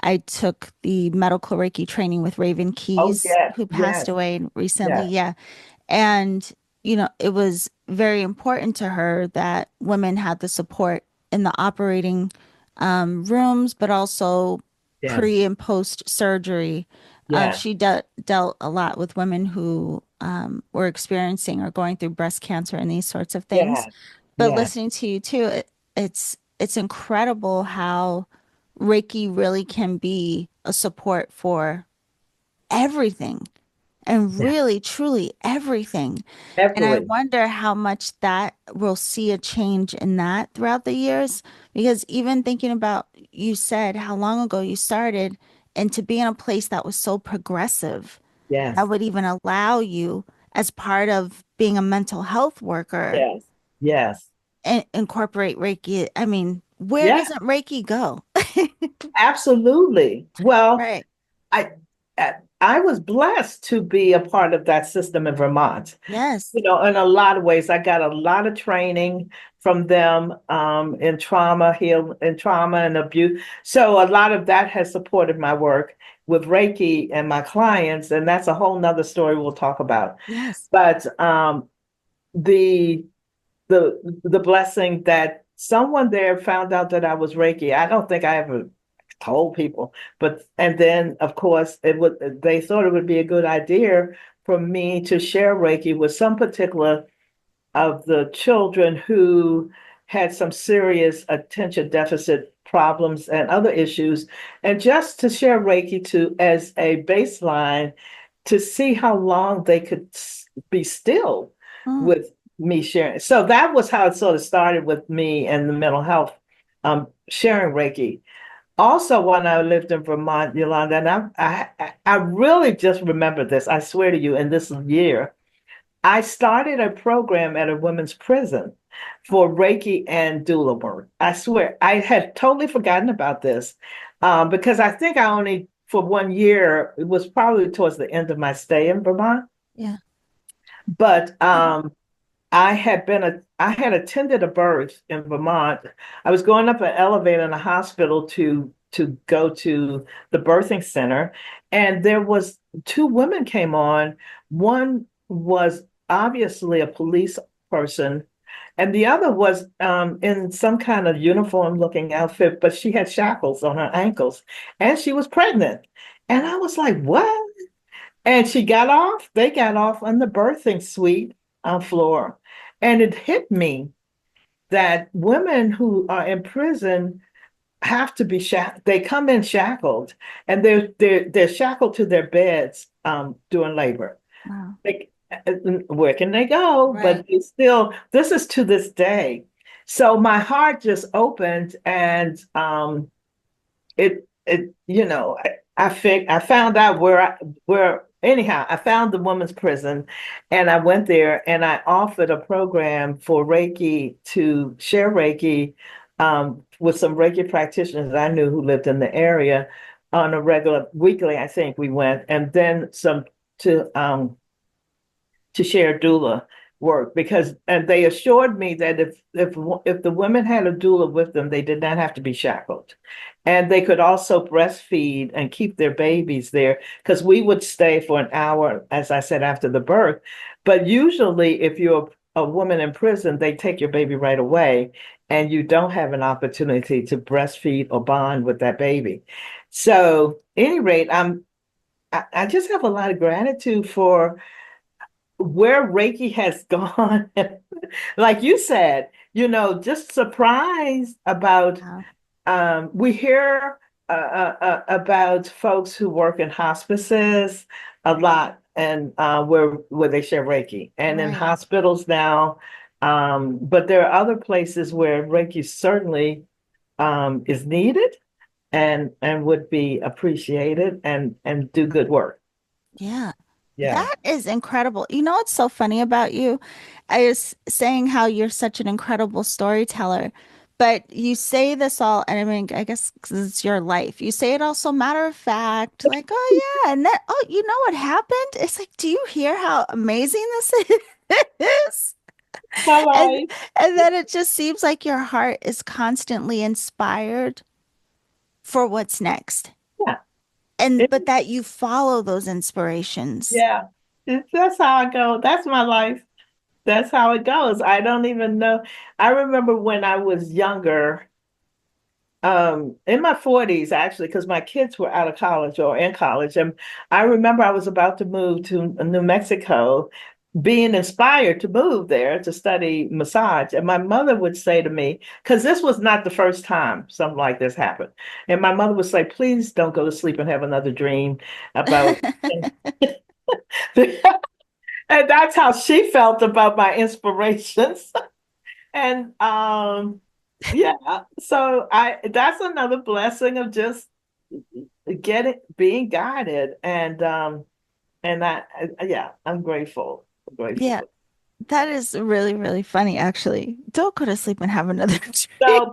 I took the medical Reiki training with Raven Oh, Keys, yes, who passed yes, away recently. yes, Yeah. And, it was very important to her that women had the support in the operating rooms, but also yes, pre and post surgery. yes, She dealt a lot with women who were experiencing or going through breast cancer and these sorts of things. yes, But yes, listening to you too, it's incredible how Reiki really can be a support for everything and yes. really truly everything. And I Absolutely. wonder how much that we'll see a change in that throughout the years. Because even thinking about, you said how long ago you started, and to be in a place that was so progressive, that Yes, would even allow you, as part of being a mental health worker, yes, yes. incorporate Reiki. I mean, where Yeah, doesn't Reiki go? absolutely. Well, Right. I I was blessed to be a part of that system in Vermont. Yes. In a lot of ways, I got a lot of training from them in trauma and abuse. So a lot of that has supported my work. with Reiki and my clients, and that's a whole nother story we'll talk about. Yes. But the the blessing that someone there found out that I was Reiki. I don't think I ever told people, but and then of course they thought it would be a good idea for me to share Reiki with some particular of the children who had some serious attention deficit problems and other issues, and just to share Reiki to as a baseline to see how long they could be still Oh, with me sharing. So that was how it sort of started with me and the mental health, sharing Reiki. Also, when I lived in Vermont, Yolanda, and I really just remember this. I swear to you, in this year, I started a program at a women's prison for Reiki and doula work. I swear, I had totally forgotten about this because I think I only, for 1 year, it was probably towards the end of my stay in Vermont. yeah. But I had attended a birth in Vermont. I was going up an elevator in a hospital to go to the birthing center, and there was two women came on. One was obviously a police person, and the other was in some kind of uniform looking outfit, but she had shackles on her ankles, and she was pregnant. And I was like, what? And they got off on the birthing suite floor. And it hit me that women who are in prison have to be shackled. They come in shackled and they're shackled to their beds during labor. Wow. Like, where can they go? But Right. it's still, this is to this day. So my heart just opened and I found out where anyhow I found the women's prison, and I went there and I offered a program for Reiki to share Reiki with some Reiki practitioners I knew who lived in the area on a regular weekly. I think we went, and then some to um, to share doula work because and they assured me that if the women had a doula with them, they did not have to be shackled. And they could also breastfeed and keep their babies there because we would stay for an hour, as I said, after the birth. But usually, if you're a woman in prison, they take your baby right away and you don't have an opportunity to breastfeed or bond with that baby. So, at any rate, I just have a lot of gratitude for where Reiki has gone. Like you said, just surprised about Wow. we hear about folks who work in hospices a lot and where they share Reiki and in Right. hospitals now. But there are other places where Reiki certainly is needed and would be appreciated and do good work. Yeah. Yeah. That is incredible. You know what's so funny about you? I was saying how you're such an incredible storyteller, but you say this all, and I mean, I guess 'cause it's your life. You say it all so matter of fact, like, oh yeah, and then oh, you know what happened? It's like, do you hear how amazing this is? My And life. and then it just seems like your heart is constantly inspired for what's next. Yeah. And It, but that you follow those inspirations. yeah. That's how I go. That's my life. That's how it goes. I don't even know. I remember when I was younger, in my 40s, actually, because my kids were out of college or in college. And I remember I was about to move to New Mexico, being inspired to move there to study massage. And my mother would say to me, because this was not the first time something like this happened. And my mother would say, please don't go to sleep and have another dream about. And that's how she felt about my inspirations. And yeah, so I that's another blessing of just getting being guided and yeah, I'm grateful. I'm Yeah, grateful. that is really, really funny, actually. Don't go to sleep and have another dream. So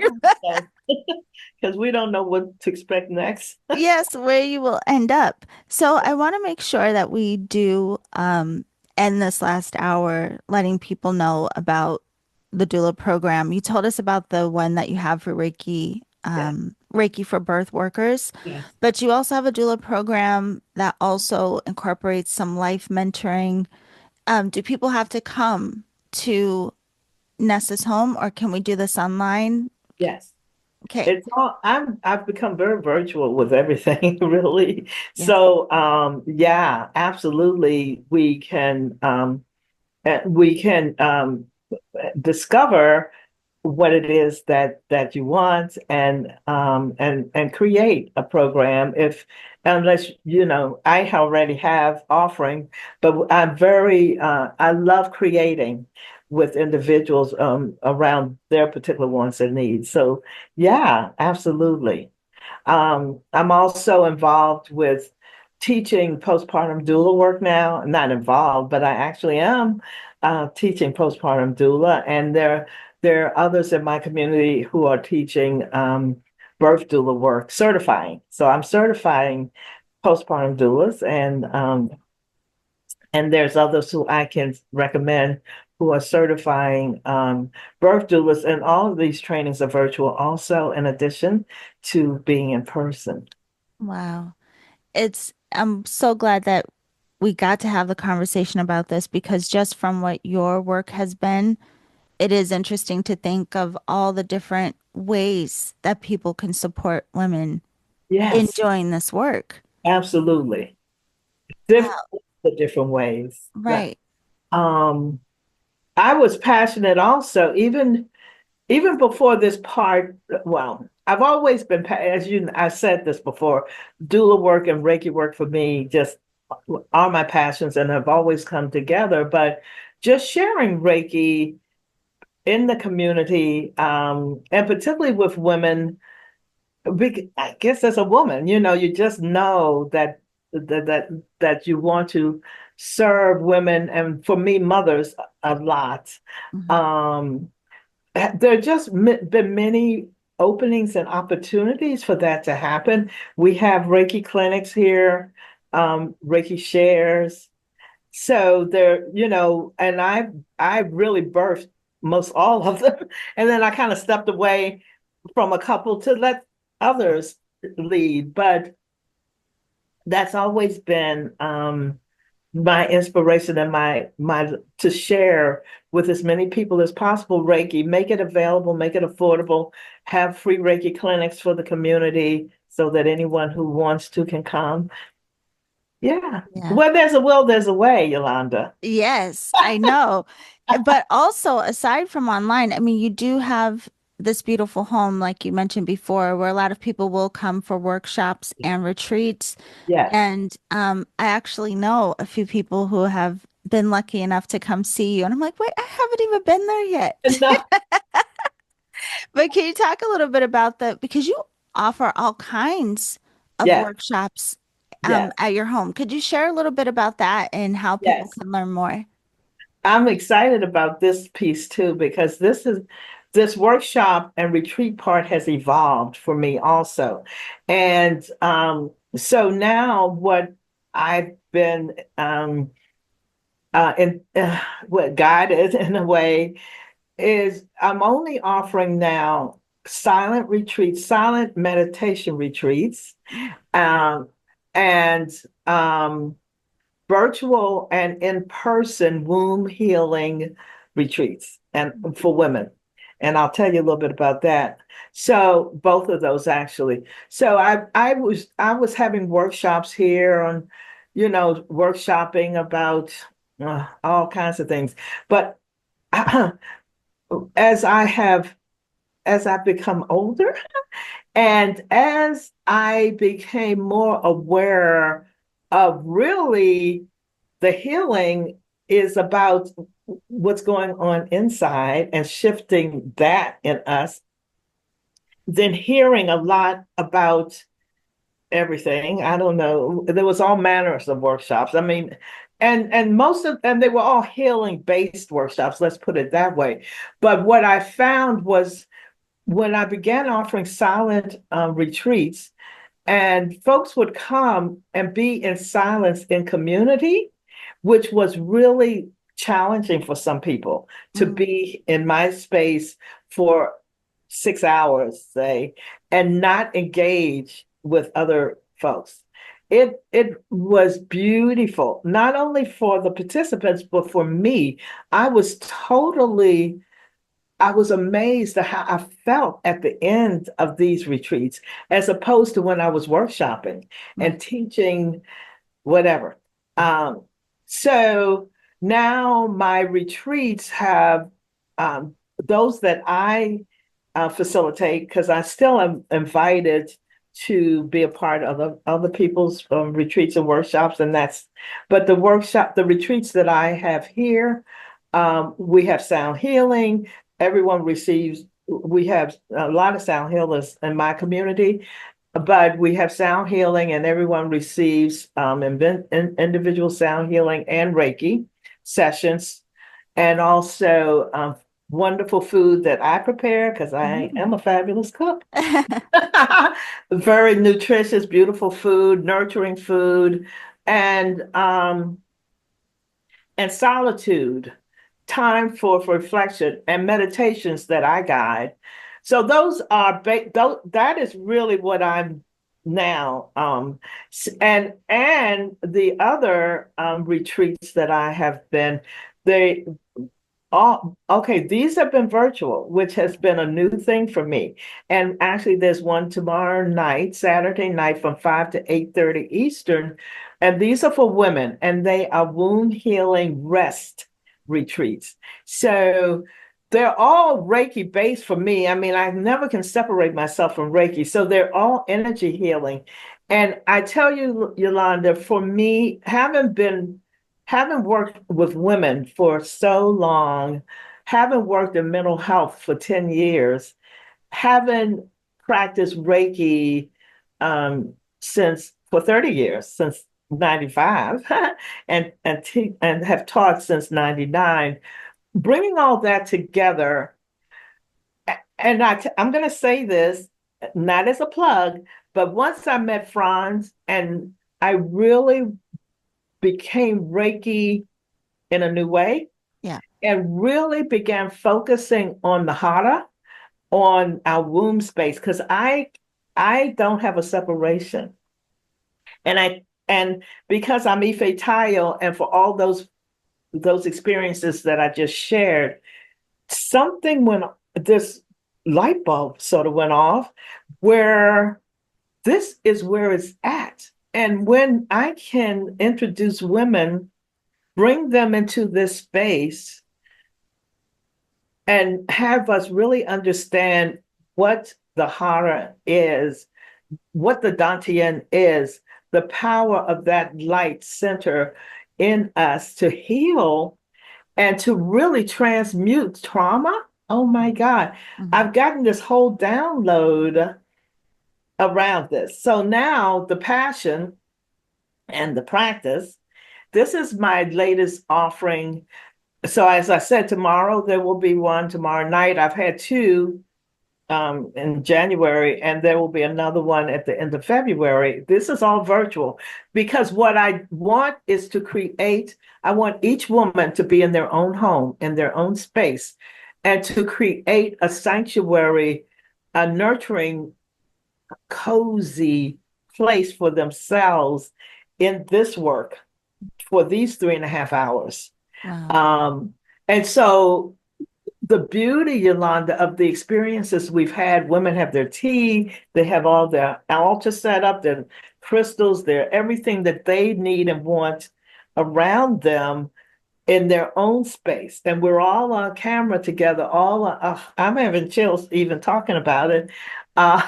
because we don't know what to expect next. Yes, where you will end up. So I want to make sure that we do end this last hour letting people know about the doula program. You told us about the one that you have for Reiki Yeah, Reiki for birth workers, Yes. but you also have a doula program that also incorporates some life mentoring. Do people have to come to Nessa's home, or can we do this online? Yes. Okay. It's all I've become very virtual with everything, really. Yes. So yeah, absolutely we can discover what it is that you want and create a program if unless I already have offering, but I love creating with individuals around their particular wants and needs. So yeah, absolutely. I'm also involved with teaching postpartum doula work now. I'm not involved, but I actually am teaching postpartum doula, and there are others in my community who are teaching birth doula work, certifying. So I'm certifying postpartum doulas, and there's others who I can recommend who are certifying birth doulas, and all of these trainings are virtual also, in addition to being in person. Wow. I'm so glad that we got to have the conversation about this because just from what your work has been, it is interesting to think of all the different ways that people can support women in Yes, doing this work. absolutely. Wow. Different ways. Yeah. Right. Um, I was passionate also, even before this part. Well, I've always been, as I said this before, doula work and Reiki work for me just are my passions and have always come together. But just sharing Reiki in the community, and particularly with women, I guess as a woman, you just know that you want to serve women, and for me, mothers a lot. Mhm. Um, there just been many openings and opportunities for that to happen. We have Reiki clinics here, Reiki shares. So there, and I really birthed most all of them, and then I kind of stepped away from a couple to let others lead. But that's always been my inspiration and my to share with as many people as possible Reiki, make it available, make it affordable, have free Reiki clinics for the community so that anyone who wants to can come. Yeah. Yeah. Where there's a will, there's a way, Yolanda. Yes, I know. But also, aside from online, I mean, you do have this beautiful home, like you mentioned before, where a lot of people will come for workshops and retreats. Yes. And I actually know a few people who have been lucky enough to come see you. And I'm like, wait, I haven't even been there yet. No. But can you talk a little bit about that? Because you offer all kinds of Yes. workshops Yes. at your home. Could you share a little bit about that and how people Yes. can learn more? I'm excited about this piece too, because this workshop and retreat part has evolved for me also. And so now what I've been what guided in a way is I'm only offering now silent retreats, silent meditation retreats, Mm, um, and virtual and in-person womb healing retreats and for women. And I'll tell you a little bit about that. So both of those actually. So I was having workshops here on, workshopping about all kinds of things. But as I have as I've become older and as I became more aware of really the healing is about what's going on inside and shifting that in us, then hearing a lot about everything. I don't know. There was all manners of workshops. I mean, and most of and they were all healing based workshops, let's put it that way. But what I found was when I began offering silent retreats, and folks would come and be in silence in community, which was really challenging for some people to mm, be in my space for 6 hours, say, and not engage with other folks. It was beautiful, not only for the participants, but for me. I was amazed at how I felt at the end of these retreats, as opposed to when I was workshopping Right. and teaching whatever. Um, so now my retreats have those that I facilitate, because I still am invited to be a part of other people's retreats and workshops, and but the retreats that I have here, we have sound healing. Everyone receives. We have a lot of sound healers in my community, but we have sound healing, and everyone receives individual sound healing and Reiki sessions, and also wonderful food that I prepare, because I Mm. am a fabulous cook. Very nutritious, beautiful food, nurturing food, and um, and solitude, time for reflection and meditations that I guide. So that is really what I'm now. And the other retreats that I have been, they all okay. These have been virtual, which has been a new thing for me. And actually, there's one tomorrow night, Saturday night, from 5 to 8:30 Eastern, and these are for women, and they are wound healing rest retreats. So they're all Reiki based for me. I mean, I never can separate myself from Reiki. So they're all energy healing. And I tell you, Yolanda, for me, having worked with women for so long, having worked in mental health for 10 years, having practiced Reiki since for 30 years, since 95, and have taught since 99, bringing all that together. And I'm going to say this, not as a plug, but once I met Franz, and I really became Reiki in a new way, Yeah. and really began focusing on the Hara, on our womb space, because I don't have a separation. And because I'm Ifetayo, and for all those experiences that I just shared, something when this light bulb sort of went off, where this is where it's at. And when I can introduce women, bring them into this space, and have us really understand what the Hara is, what the Dantian is, the power of that light center in us to heal and to really transmute trauma. Oh my God. Mhm. I've gotten this whole download around this. So now the passion and the practice, this is my latest offering. So as I said, tomorrow there will be one tomorrow night. I've had two in January, and there will be another one at the end of February. This is all virtual, because what I want is to create, I want each woman to be in their own home, in their own space, and to create a sanctuary, a nurturing, cozy place for themselves in this work for these 3.5 hours. Wow. Um, and so the beauty, Yolanda, of the experiences we've had, women have their tea, they have all their altar set up, their crystals, their everything that they need and want around them in their own space. And we're all on camera together, I'm having chills even talking about it. Uh,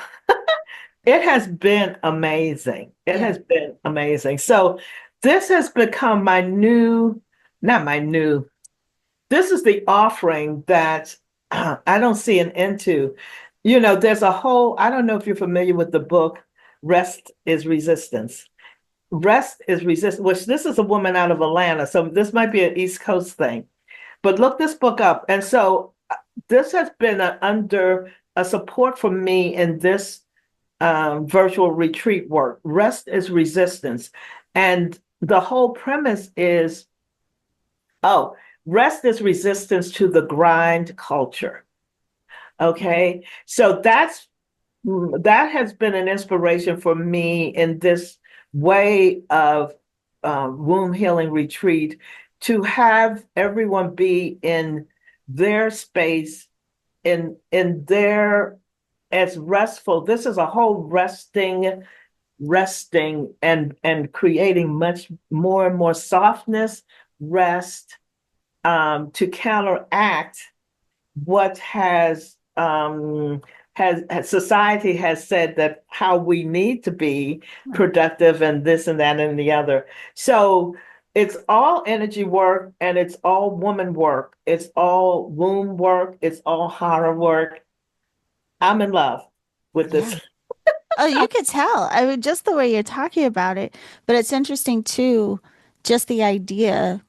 it has been amazing. It Yeah. has been amazing. So this has become my new, not my new, this is the offering that I don't see an end to. There's a whole, I don't know if you're familiar with the book, Rest is Resistance. Rest is Resistance, which this is a woman out of Atlanta. So this might be an East Coast thing. But look this book up. And so this has been under a support for me in this virtual retreat work. Rest is Resistance. And the whole premise is, oh, rest is resistance to the grind culture. Okay. So that has been an inspiration for me in this way of womb healing retreat, to have everyone be in their space, in their, as restful. This is a whole resting and creating much more and more softness, rest, to counteract what has society has said that how we need to be Right. productive and this and that and the other. So it's all energy work, and it's all woman work. It's all womb work. It's all horror work. I'm in love with Yeah. this. Oh, you could tell. I mean, just the way you're talking about it. But it's interesting too, just the idea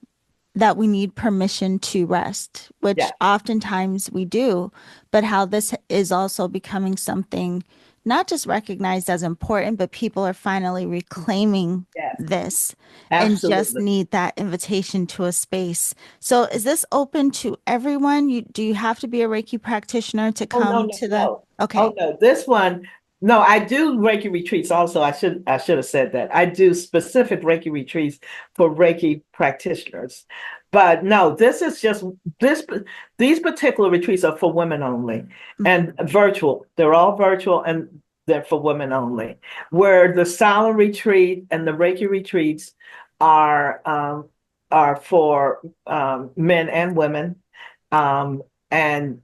that we need permission to rest, which Yeah, oftentimes we do, but how this is also becoming something not just recognized as important, but people are finally reclaiming yes, this and just absolutely. need that invitation to a space. So is this open to everyone? Do you have to be a Reiki practitioner to Oh, no, come no, to the no. Oh, Okay. no. This one, no, I do Reiki retreats also. I should have said that. I do specific Reiki retreats for Reiki practitioners. But no, this is just this these particular retreats are for women only Mhm. and virtual. They're all virtual, and they're for women only. Where the silent retreat and the Reiki retreats are um are for men and women. Um, and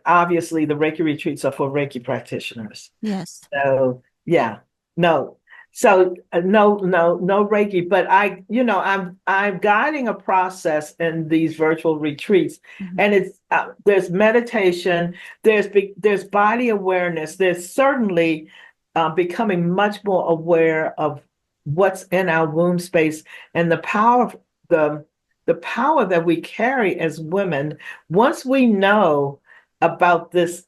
obviously the Reiki retreats are for Reiki practitioners. Yes. So yeah, no. So no Reiki, but I'm guiding a process in these virtual retreats, Mhm. and it's there's meditation, there's body awareness, there's certainly becoming much more aware of what's in our womb space, and the the power that we carry as women. Once we know about this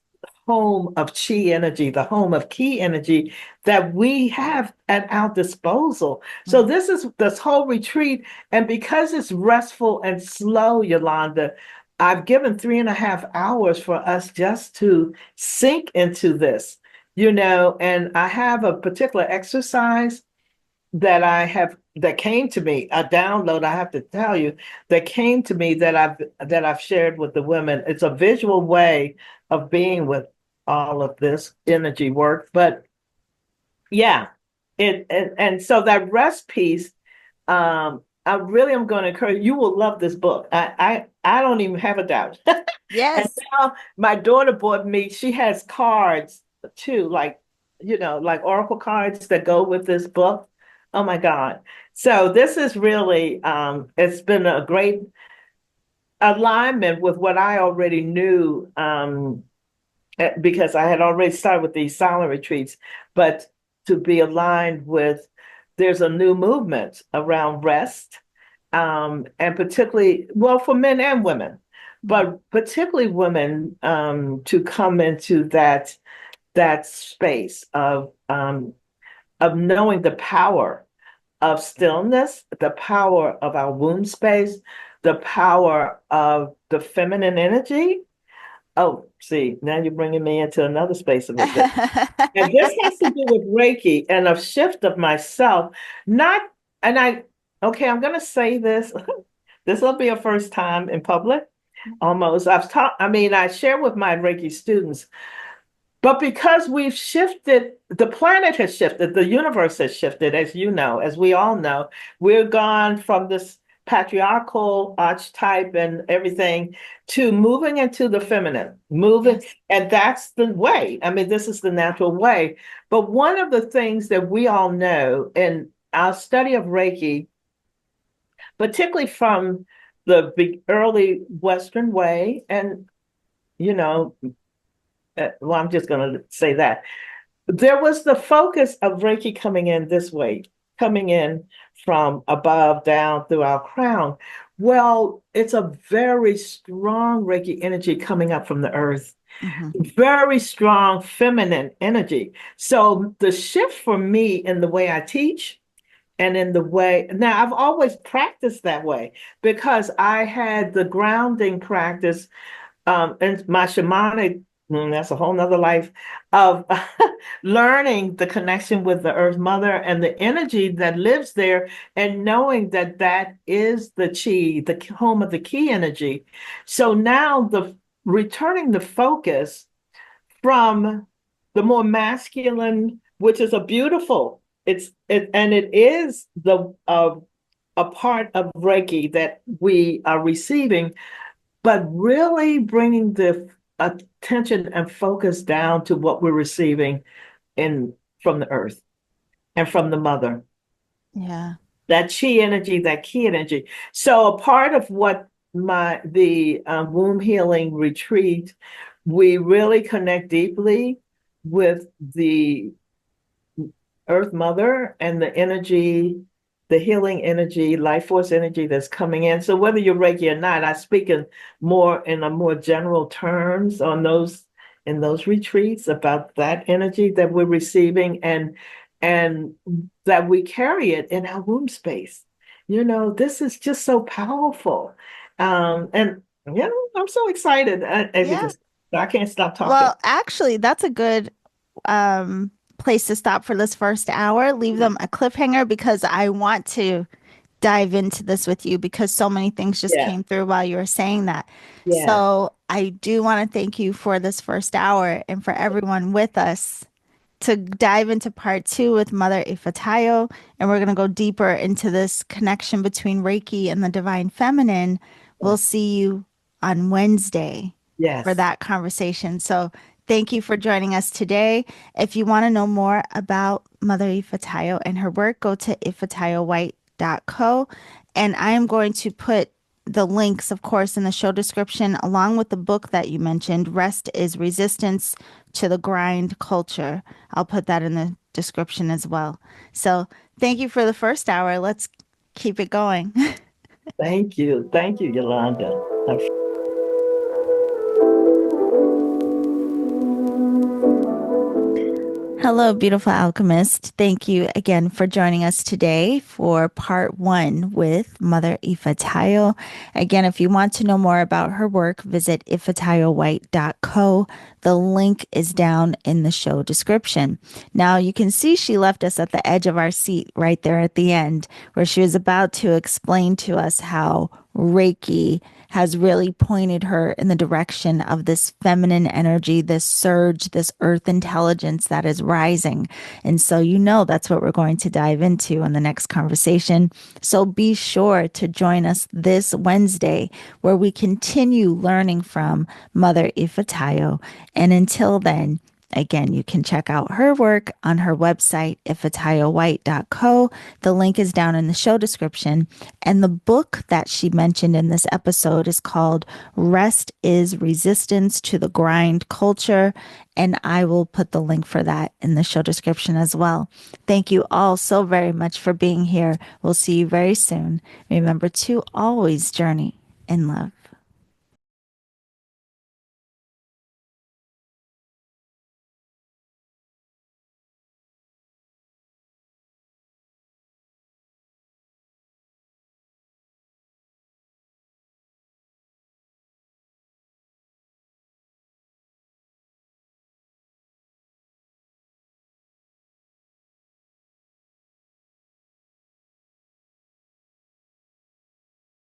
home of chi energy, the home of key energy that we have at our disposal. So Right. this is this whole retreat. And because it's restful and slow, Yolanda, I've given 3.5 hours for us just to sink into this, and I have a particular exercise that came to me, a download, I have to tell you, that came to me that I've shared with the women. It's a visual way of being with all of this energy work. But yeah, and so that rest piece, I really am going to encourage you. Will love this book. I don't even have a doubt. And Yes. now my daughter bought me, she has cards too, like oracle cards that go with this book. Oh my God. So this is really it's been a great alignment with what I already knew, because I had already started with these silent retreats, but to be aligned with, there's a new movement around rest, and particularly, well, for men and women, Mhm. but particularly women, to come into that space of knowing the power of stillness, the power of our womb space, the power of the feminine energy. Oh, see, now you're bringing me into another space of it. And this has to do with Reiki and a shift of myself. Not, and okay, I'm going to say this. This will be a first time in public almost. I share with my Reiki students, but because we've shifted, the planet has shifted, the universe has shifted, as you know, as we all know. We're gone from this patriarchal archetype and everything to moving into the feminine, moving, Yes. and that's the way. I mean, this is the natural way. But one of the things that we all know in our study of Reiki, particularly from the early Western way, and you know, well, I'm just going to say that there was the focus of Reiki coming in this way, coming in from above down through our crown. Well, it's a very strong Reiki energy coming up from the earth, Mhm. very strong feminine energy. So the shift for me in the way I teach and in the way, now I've always practiced that way because I had the grounding practice, and my shamanic That's a whole nother life of learning the connection with the Earth Mother and the energy that lives there, and knowing that that is the chi, the home of the key energy. So now the returning the focus from the more masculine, which is a beautiful, and it is the a part of Reiki that we are receiving, but really bringing the attention and focus down to what we're receiving in from the earth and from the mother, Yeah. that chi energy, that key energy. So a part of what the womb healing retreat, we really connect deeply with the Earth Mother and the energy, the healing energy, life force energy that's coming in. So whether you're Reiki or not, I speak in a more general terms on those in those retreats about that energy that we're receiving, and that we carry it in our womb space. This is just so powerful. And I'm so excited. Yeah. I can't stop talking. Well, actually, that's a good place to stop for this first hour. Leave them a cliffhanger because I want to dive into this with you because so many things just Yeah, came through while you were saying that. yeah, So I do want to thank you for this first hour and for everyone with us to dive into part two with Mother Ifetayo. And we're going to go deeper into this connection between Reiki and the divine feminine. We'll see you on Wednesday for yes. that conversation. So thank you for joining us today. If you want to know more about Mother Ifetayo and her work, go to ifatayowhite.co. And I am going to put the links, of course, in the show description, along with the book that you mentioned, Rest is Resistance to the Grind Culture. I'll put that in the description as well. So thank you for the first hour. Let's keep it going. Thank you. Thank you, Yolanda. Hello, beautiful alchemist. Thank you again for joining us today for part one with Mother Ifetayo. Again, if you want to know more about her work, visit ifatayowhite.co. The link is down in the show description. Now you can see she left us at the edge of our seat right there at the end, where she was about to explain to us how Reiki has really pointed her in the direction of this feminine energy, this surge, this earth intelligence that is rising. And so, that's what we're going to dive into in the next conversation. So be sure to join us this Wednesday, where we continue learning from Mother Ifetayo. And until then, again, you can check out her work on her website, ifatayowhite.co. The link is down in the show description. And the book that she mentioned in this episode is called Rest is Resistance to the Grind Culture. And I will put the link for that in the show description as well. Thank you all so very much for being here. We'll see you very soon. Remember to always journey in love.